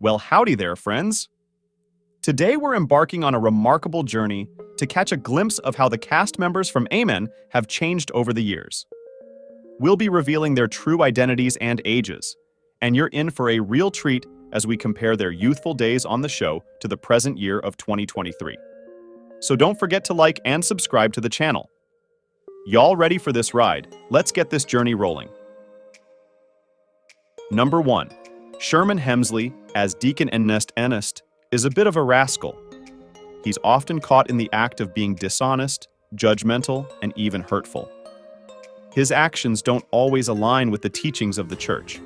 Well, howdy there, friends. Today we're embarking on a remarkable journey to catch a glimpse of how the cast members from Amen have changed over the years. We'll be revealing their true identities and ages, and you're in for a real treat as we compare their youthful days on the show to the present year of 2023. So don't forget to like and subscribe to the channel. Y'all ready for this ride? Let's get this journey rolling. Number 1. Sherman Hemsley, as Deacon Ernest, is a bit of a rascal. He's often caught in the act of being dishonest, judgmental, and even hurtful. His actions don't always align with the teachings of the church.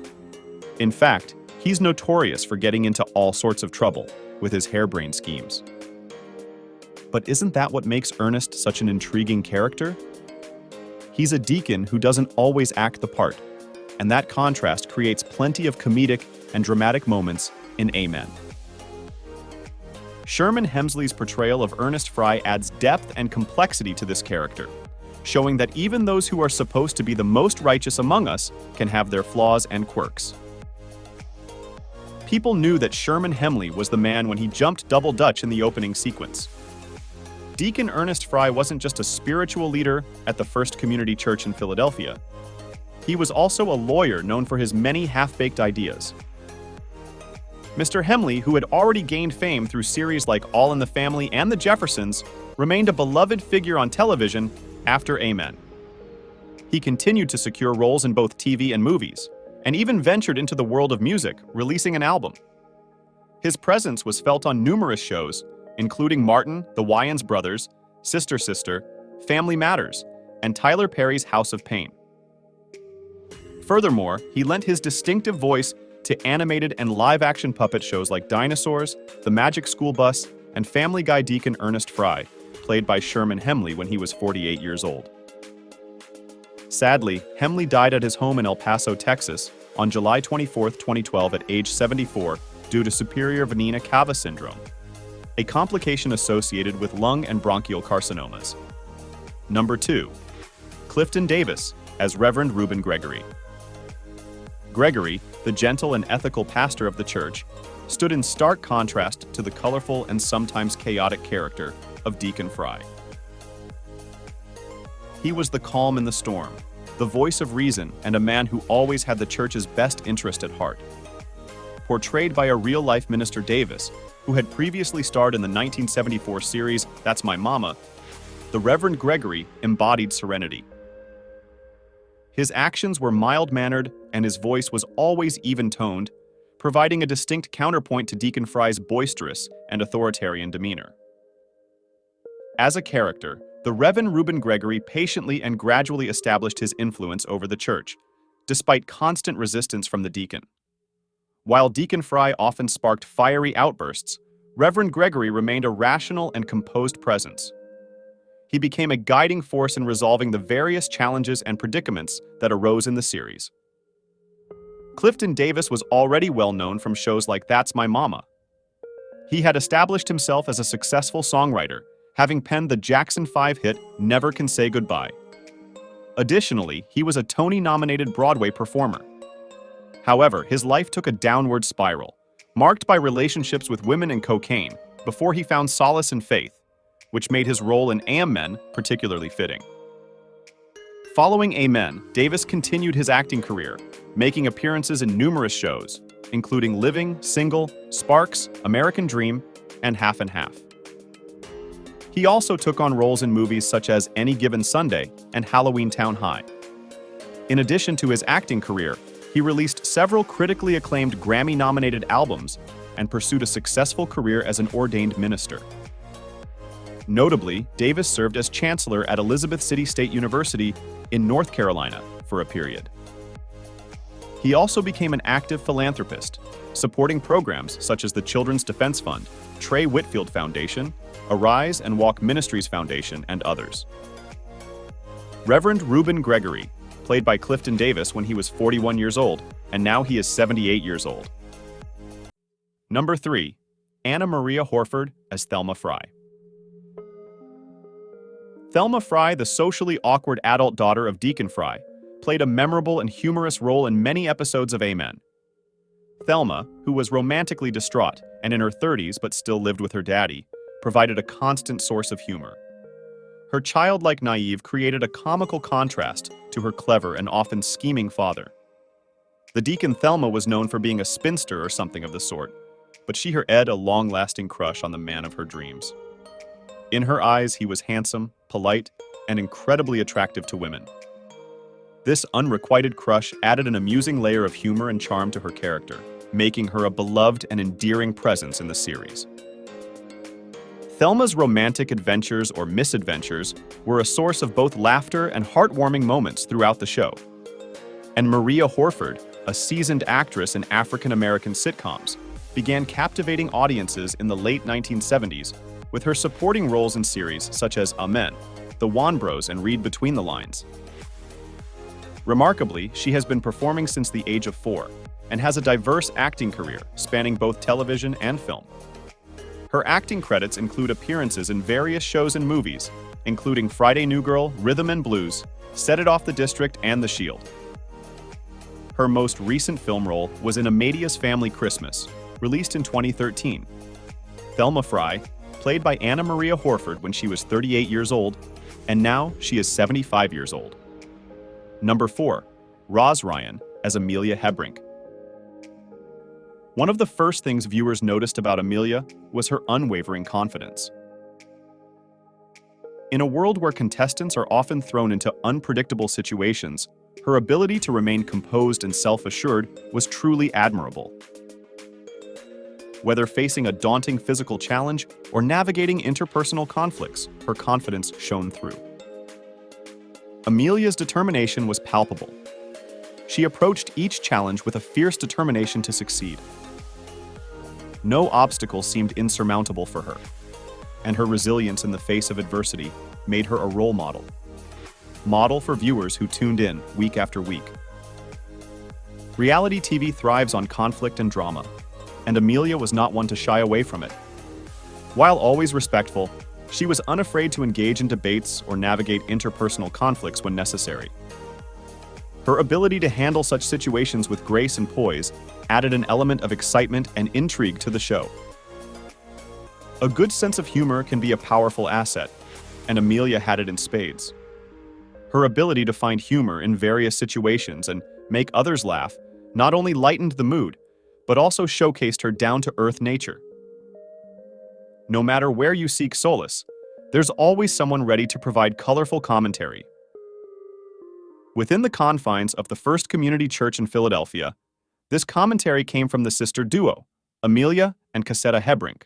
In fact, he's notorious for getting into all sorts of trouble with his harebrained schemes. But isn't that what makes Ernest such an intriguing character? He's a deacon who doesn't always act the part, and that contrast creates plenty of comedic and dramatic moments in Amen. Sherman Hemsley's portrayal of Ernest Fry adds depth and complexity to this character, showing that even those who are supposed to be the most righteous among us can have their flaws and quirks. People knew that Sherman Hemsley was the man when he jumped double dutch in the opening sequence. Deacon Ernest Fry wasn't just a spiritual leader at the First Community Church in Philadelphia. He was also a lawyer known for his many half-baked ideas. Mr. Hemsley, who had already gained fame through series like All in the Family and The Jeffersons, remained a beloved figure on television after Amen. He continued to secure roles in both TV and movies, and even ventured into the world of music, releasing an album. His presence was felt on numerous shows, including Martin, the Wayans Brothers, Sister Sister, Family Matters, and Tyler Perry's House of Pain. Furthermore, he lent his distinctive voice to animated and live-action puppet shows like Dinosaurs, The Magic School Bus, and Family Guy Deacon Ernest Fry, played by Sherman Hemsley when he was 48 years old. Sadly, Hemsley died at his home in El Paso, Texas, on July 24, 2012 at age 74 due to superior vena cava syndrome, a complication associated with lung and bronchial carcinomas. Number 2. Clifton Davis, as Reverend Reuben Gregory. Gregory, the gentle and ethical pastor of the church, stood in stark contrast to the colorful and sometimes chaotic character of Deacon Fry. He was the calm in the storm, the voice of reason, and a man who always had the church's best interest at heart. Portrayed by a real-life minister Davis, who had previously starred in the 1974 series That's My Mama, the Reverend Gregory embodied serenity. His actions were mild-mannered, and his voice was always even-toned, providing a distinct counterpoint to Deacon Fry's boisterous and authoritarian demeanor. As a character, the Reverend Reuben Gregory patiently and gradually established his influence over the church, despite constant resistance from the deacon. While Deacon Fry often sparked fiery outbursts, Reverend Gregory remained a rational and composed presence. He became a guiding force in resolving the various challenges and predicaments that arose in the series. Clifton Davis was already well known from shows like That's My Mama. He had established himself as a successful songwriter, having penned the Jackson 5 hit Never Can Say Goodbye. Additionally, he was a Tony-nominated Broadway performer. However, his life took a downward spiral, marked by relationships with women and cocaine, before he found solace in faith, which made his role in Amen particularly fitting. Following Amen, Davis continued his acting career, making appearances in numerous shows, including Living, Single, Sparks, American Dream, and Half and Half. He also took on roles in movies such as Any Given Sunday and Halloween Town High. In addition to his acting career, he released several critically acclaimed Grammy-nominated albums and pursued a successful career as an ordained minister. Notably, Davis served as chancellor at Elizabeth City State University in North Carolina for a period. He also became an active philanthropist, supporting programs such as the Children's Defense Fund, Trey Whitfield Foundation, Arise and Walk Ministries Foundation, and others. Reverend Reuben Gregory, played by Clifton Davis when he was 41 years old, and now he is 78 years old. Number 3. Anna Maria Horford as Thelma Fry. Thelma Fry, the socially awkward adult daughter of Deacon Fry, played a memorable and humorous role in many episodes of Amen. Thelma, who was romantically distraught and in her 30s but still lived with her daddy, provided a constant source of humor. Her childlike naive created a comical contrast to her clever and often scheming father. The Deacon Thelma was known for being a spinster or something of the sort, but she had a long-lasting crush on the man of her dreams. In her eyes, he was handsome, polite, and incredibly attractive to women. This unrequited crush added an amusing layer of humor and charm to her character, making her a beloved and endearing presence in the series. Thelma's romantic adventures or misadventures were a source of both laughter and heartwarming moments throughout the show. And Maria Horford, a seasoned actress in African-American sitcoms, began captivating audiences in the late 1970s with her supporting roles in series such as Amen, The Wan Bros, and Read Between the Lines. Remarkably, she has been performing since the age of 4 and has a diverse acting career spanning both television and film. Her acting credits include appearances in various shows and movies, including Friday New Girl, Rhythm and Blues, Set It Off the District, and The Shield. Her most recent film role was in Amelia's Family Christmas, released in 2013. Thelma Fry played by Anna Maria Horford when she was 38 years old, and now she is 75 years old. Number 4. Roz Ryan as Amelia Hebrink. One of the first things viewers noticed about Amelia was her unwavering confidence. In a world where contestants are often thrown into unpredictable situations, her ability to remain composed and self-assured was truly admirable. Whether facing a daunting physical challenge or navigating interpersonal conflicts, her confidence shone through. Amelia's determination was palpable. She approached each challenge with a fierce determination to succeed. No obstacle seemed insurmountable for her, and her resilience in the face of adversity made her a role model. Model for viewers who tuned in week after week. Reality TV thrives on conflict and drama, and Amelia was not one to shy away from it. While always respectful, she was unafraid to engage in debates or navigate interpersonal conflicts when necessary. Her ability to handle such situations with grace and poise added an element of excitement and intrigue to the show. A good sense of humor can be a powerful asset, and Amelia had it in spades. Her ability to find humor in various situations and make others laugh not only lightened the mood, but also showcased her down-to-earth nature. No matter where you seek solace, there's always someone ready to provide colorful commentary. Within the confines of the First Community Church in Philadelphia, this commentary came from the sister duo, Amelia and Cassetta Hebrink.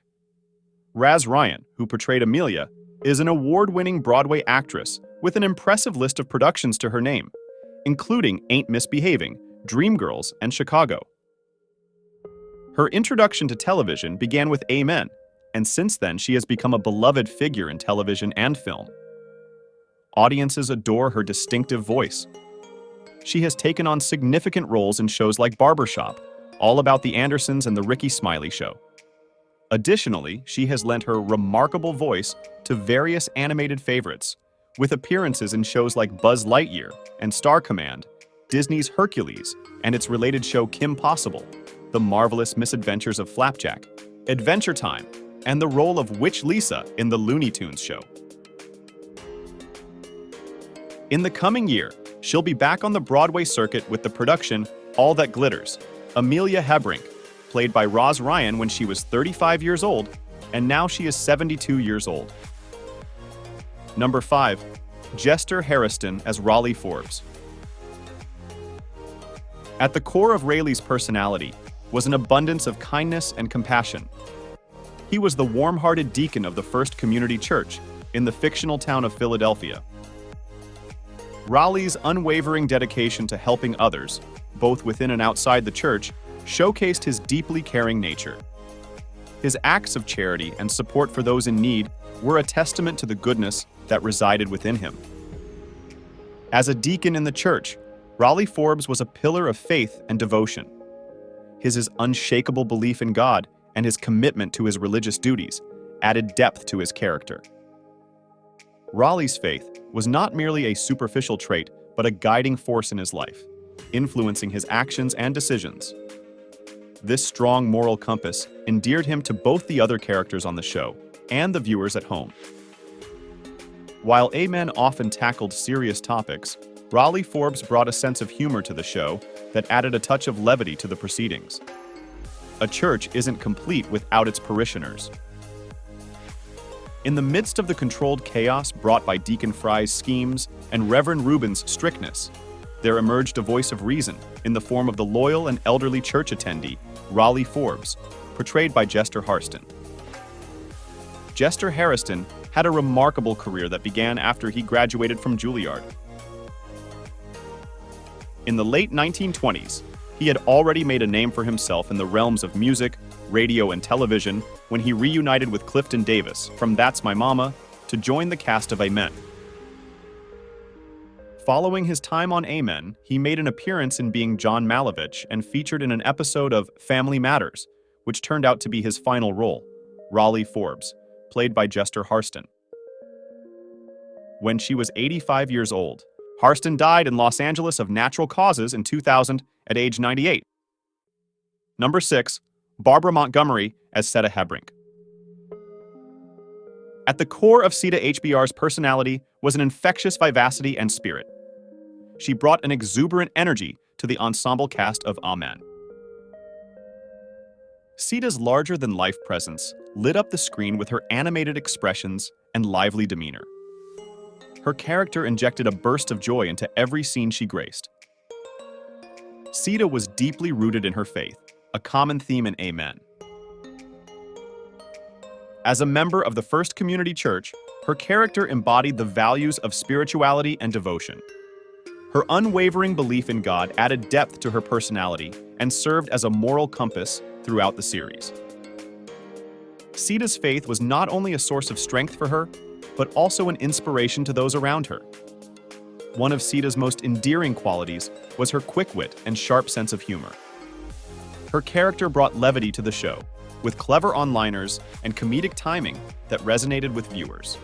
Roz Ryan, who portrayed Amelia, is an award-winning Broadway actress with an impressive list of productions to her name, including Ain't Misbehaving, Dreamgirls, and Chicago. Her introduction to television began with Amen, and since then she has become a beloved figure in television and film. Audiences adore her distinctive voice. She has taken on significant roles in shows like Barbershop, All About the Andersons, and The Ricky Smiley Show. Additionally, she has lent her remarkable voice to various animated favorites, with appearances in shows like Buzz Lightyear and Star Command, Disney's Hercules, and its related show Kim Possible, The Marvelous Misadventures of Flapjack, Adventure Time, and the role of Witch Lisa in the Looney Tunes show. In the coming year, she'll be back on the Broadway circuit with the production All That Glitters. Amelia Hebrink, played by Roz Ryan when she was 35 years old, and now she is 72 years old. Number 5. Jester Hairston as Raleigh Forbes. At the core of Raleigh's personality was an abundance of kindness and compassion. He was the warm-hearted deacon of the First Community Church in the fictional town of Philadelphia. Raleigh's unwavering dedication to helping others, both within and outside the church, showcased his deeply caring nature. His acts of charity and support for those in need were a testament to the goodness that resided within him. As a deacon in the church, Raleigh Forbes was a pillar of faith and devotion. His unshakable belief in God and his commitment to his religious duties added depth to his character. Raleigh's faith was not merely a superficial trait, but a guiding force in his life, influencing his actions and decisions. This strong moral compass endeared him to both the other characters on the show and the viewers at home. While Amen often tackled serious topics, Raleigh Forbes brought a sense of humor to the show that added a touch of levity to the proceedings. A church isn't complete without its parishioners. In the midst of the controlled chaos brought by Deacon Fry's schemes and Reverend Rubin's strictness, there emerged a voice of reason in the form of the loyal and elderly church attendee, Raleigh Forbes, portrayed by Jester Hairston. Jester Hairston had a remarkable career that began after he graduated from Juilliard. In the late 1920s, he had already made a name for himself in the realms of music, radio, and television when he reunited with Clifton Davis from That's My Mama to join the cast of Amen. Following his time on Amen, he made an appearance in Being John Malkovich and featured in an episode of Family Matters, which turned out to be his final role, Raleigh Forbes, played by Jester Hairston. When she was 85 years old, Hairston died in Los Angeles of natural causes in 2000 at age 98. Number 6. Barbara Montgomery as Seta Hebrink. At the core of Seta HBR's personality was an infectious vivacity and spirit. She brought an exuberant energy to the ensemble cast of Amen. Seta's larger-than-life presence lit up the screen with her animated expressions and lively demeanor. Her character injected a burst of joy into every scene she graced. Seta was deeply rooted in her faith, a common theme in Amen. As a member of the First Community Church, her character embodied the values of spirituality and devotion. Her unwavering belief in God added depth to her personality and served as a moral compass throughout the series. Seta's faith was not only a source of strength for her, but also an inspiration to those around her. One of Seta's most endearing qualities was her quick wit and sharp sense of humor. Her character brought levity to the show, with clever one-liners and comedic timing that resonated with viewers.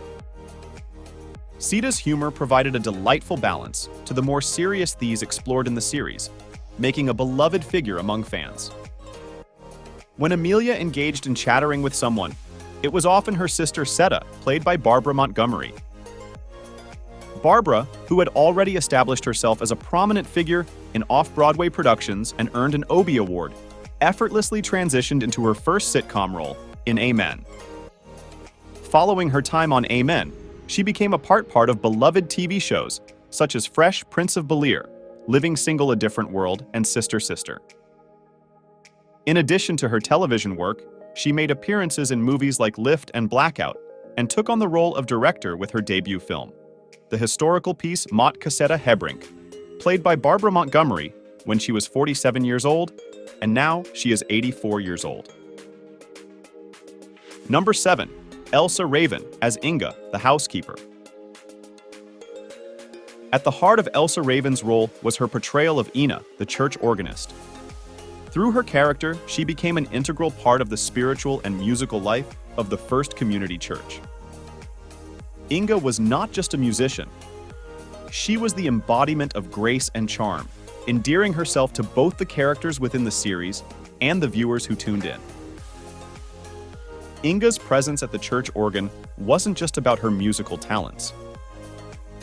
Seta's humor provided a delightful balance to the more serious themes explored in the series, making a beloved figure among fans. When Amelia engaged in chattering with someone, it was often her sister Seta, played by Barbara Montgomery. Barbara, who had already established herself as a prominent figure in off-Broadway productions and earned an Obie Award, effortlessly transitioned into her first sitcom role in Amen. Following her time on Amen, she became a part of beloved TV shows such as Fresh Prince of Bel-Air, Living Single: A Different World, and Sister Sister. In addition to her television work, she made appearances in movies like Lift and Blackout, and took on the role of director with her debut film, the historical piece Mott Cassetta Hebrink, played by Barbara Montgomery when she was 47 years old, and now she is 84 years old. Number 7. Elsa Raven as Inga, the housekeeper. At the heart of Elsa Raven's role was her portrayal of Ina, the church organist. Through her character, she became an integral part of the spiritual and musical life of the First Community Church. Inga was not just a musician. She was the embodiment of grace and charm, endearing herself to both the characters within the series and the viewers who tuned in. Inga's presence at the church organ wasn't just about her musical talents.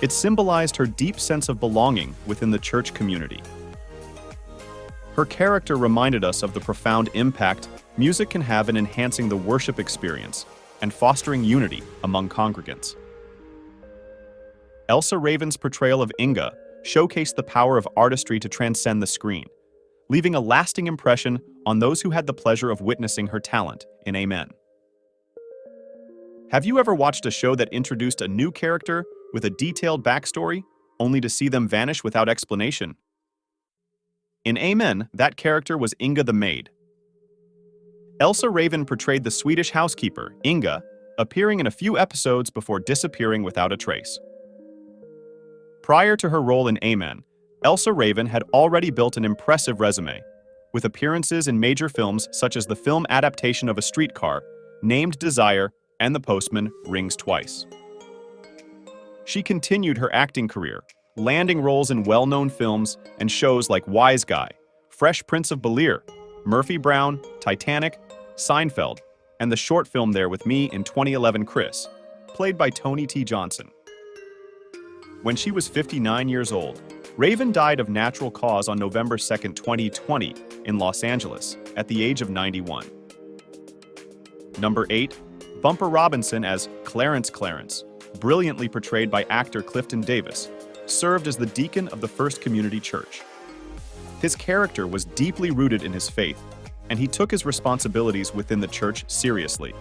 It symbolized her deep sense of belonging within the church community. Her character reminded us of the profound impact music can have in enhancing the worship experience and fostering unity among congregants. Elsa Raven's portrayal of Inga showcased the power of artistry to transcend the screen, leaving a lasting impression on those who had the pleasure of witnessing her talent in Amen. Have you ever watched a show that introduced a new character with a detailed backstory, only to see them vanish without explanation? In Amen, that character was Inga the maid. Elsa Raven portrayed the Swedish housekeeper, Inga, appearing in a few episodes before disappearing without a trace. Prior to her role in Amen, Elsa Raven had already built an impressive resume, with appearances in major films such as the film adaptation of A Streetcar, Named Desire, and The Postman Rings Twice. She continued her acting career, landing roles in well-known films and shows like Wise Guy, Fresh Prince of Bel-Air, Murphy Brown, Titanic, Seinfeld, and the short film There With Me in 2011 Chris, played by Tony T. Johnson. When she was 59 years old, Raven died of natural cause on November 2, 2020, in Los Angeles, at the age of 91. Number 8. Bumper Robinson as Clarence Clarence, brilliantly portrayed by actor Clifton Davis, served as the deacon of the First Community Church. His character was deeply rooted in his faith, and he took his responsibilities within the church seriously.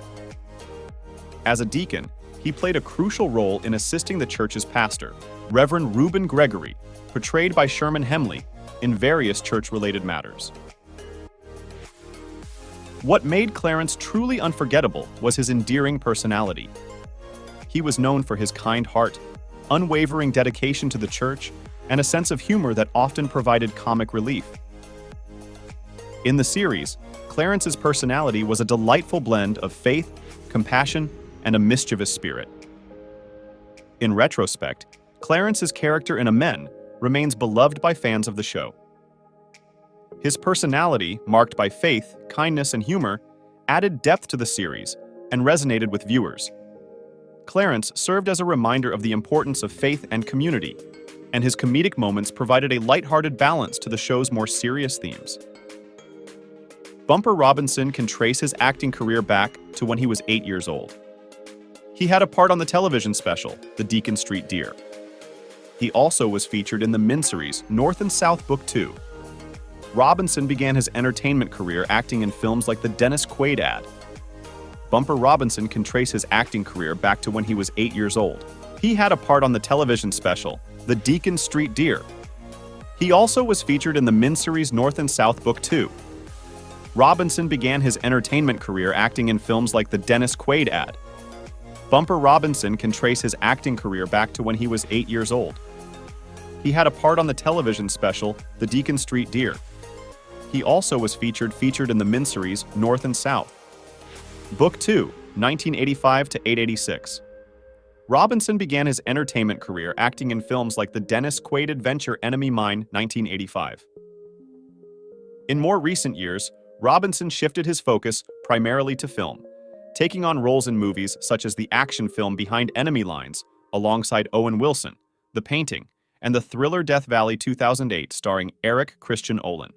As a deacon, he played a crucial role in assisting the church's pastor, Reverend Reuben Gregory, portrayed by Sherman Hemley, in various church-related matters. What made Clarence truly unforgettable was his endearing personality. He was known for his kind heart, unwavering dedication to the church, and a sense of humor that often provided comic relief. In the series, Clarence's personality was a delightful blend of faith, compassion, and a mischievous spirit. In retrospect, Clarence's character in Amen remains beloved by fans of the show. His personality, marked by faith, kindness, and humor, added depth to the series and resonated with viewers. Clarence served as a reminder of the importance of faith and community, and his comedic moments provided a lighthearted balance to the show's more serious themes. Bumper Robinson can trace his acting career back to when he was 8 years old. He had a part on the television special, The Deacon Street Deer. He also was featured in the miniseries North and South Book 2. Robinson began his entertainment career acting in films like The Dennis Quaid Ad. Bumper Robinson can trace his acting career back to when he was 8 years old. He had a part on the television special, The Deacon Street Deer. He also was featured in the miniseries North and South Book 2. Robinson began his entertainment career acting in films like The Dennis Quaid Ad. Bumper Robinson can trace his acting career back to when he was 8 years old. He had a part on the television special, The Deacon Street Deer. He also was featured in the miniseries North and South. Book 2, 1985 to 886. Robinson began his entertainment career acting in films like The Dennis Quaid Adventure Enemy Mine, 1985. In more recent years, Robinson shifted his focus primarily to film, taking on roles in movies such as the action film Behind Enemy Lines, alongside Owen Wilson, The Painting, and the thriller Death Valley 2008 starring Eric Christian Olin.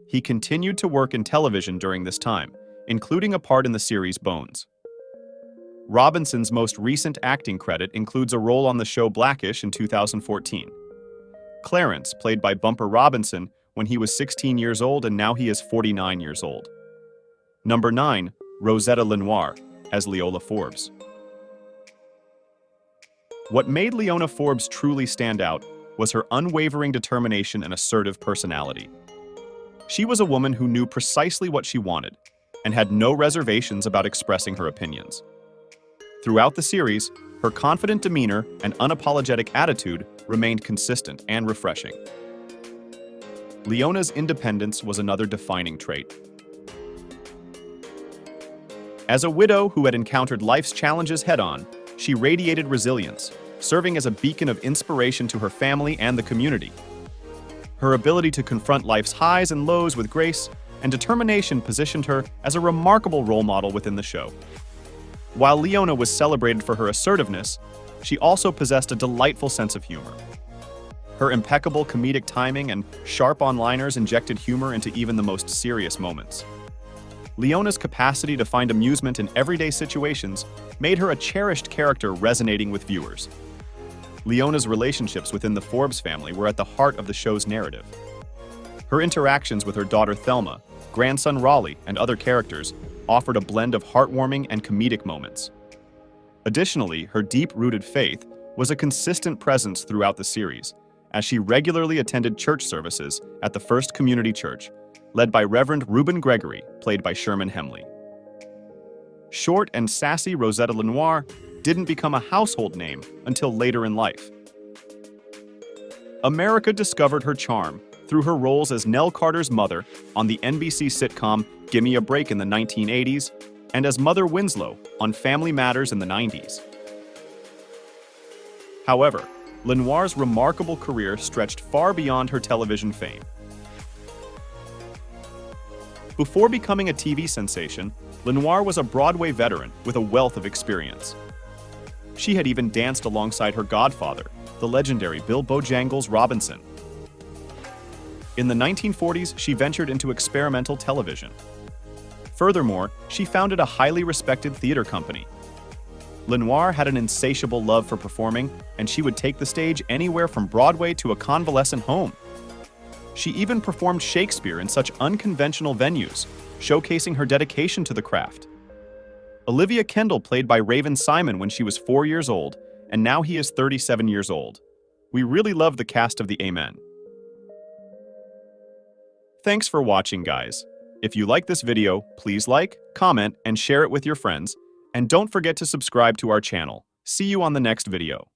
He continued to work in television during this time, including a part in the series Bones. Robinson's most recent acting credit includes a role on the show Blackish in 2014. Clarence, played by Bumper Robinson when he was 16 years old and now he is 49 years old. Number 9. Rosetta Lenoir, as Leola Forbes. What made Leona Forbes truly stand out was her unwavering determination and assertive personality. She was a woman who knew precisely what she wanted and had no reservations about expressing her opinions. Throughout the series, her confident demeanor and unapologetic attitude remained consistent and refreshing. Leona's independence was another defining trait. As a widow who had encountered life's challenges head-on, she radiated resilience, serving as a beacon of inspiration to her family and the community. Her ability to confront life's highs and lows with grace and determination positioned her as a remarkable role model within the show. While Leona was celebrated for her assertiveness, she also possessed a delightful sense of humor. Her impeccable comedic timing and sharp one-liners injected humor into even the most serious moments. Leona's capacity to find amusement in everyday situations made her a cherished character resonating with viewers. Leona's relationships within the Forbes family were at the heart of the show's narrative. Her interactions with her daughter Thelma, grandson Raleigh, and other characters offered a blend of heartwarming and comedic moments. Additionally, her deep-rooted faith was a consistent presence throughout the series, as she regularly attended church services at the First Community Church, led by Reverend Reuben Gregory, played by Sherman Hemley. Short and sassy Rosetta Lenoir didn't become a household name until later in life. America discovered her charm through her roles as Nell Carter's mother on the NBC sitcom Gimme a Break in the 1980s and as Mother Winslow on Family Matters in the 90s. However, Lenoir's remarkable career stretched far beyond her television fame. Before becoming a TV sensation, Lenoir was a Broadway veteran with a wealth of experience. She had even danced alongside her godfather, the legendary Bill Bojangles Robinson. In the 1940s, she ventured into experimental television. Furthermore, she founded a highly respected theater company. Lenoir had an insatiable love for performing, and she would take the stage anywhere from Broadway to a convalescent home. She even performed Shakespeare in such unconventional venues, showcasing her dedication to the craft. Olivia Kendall played by Raven Simon when she was 4 years old, and now he is 37 years old. We really love the cast of the Amen. Thanks for watching, guys. If you like this video, please like, comment, and share it with your friends. And don't forget to subscribe to our channel. See you on the next video.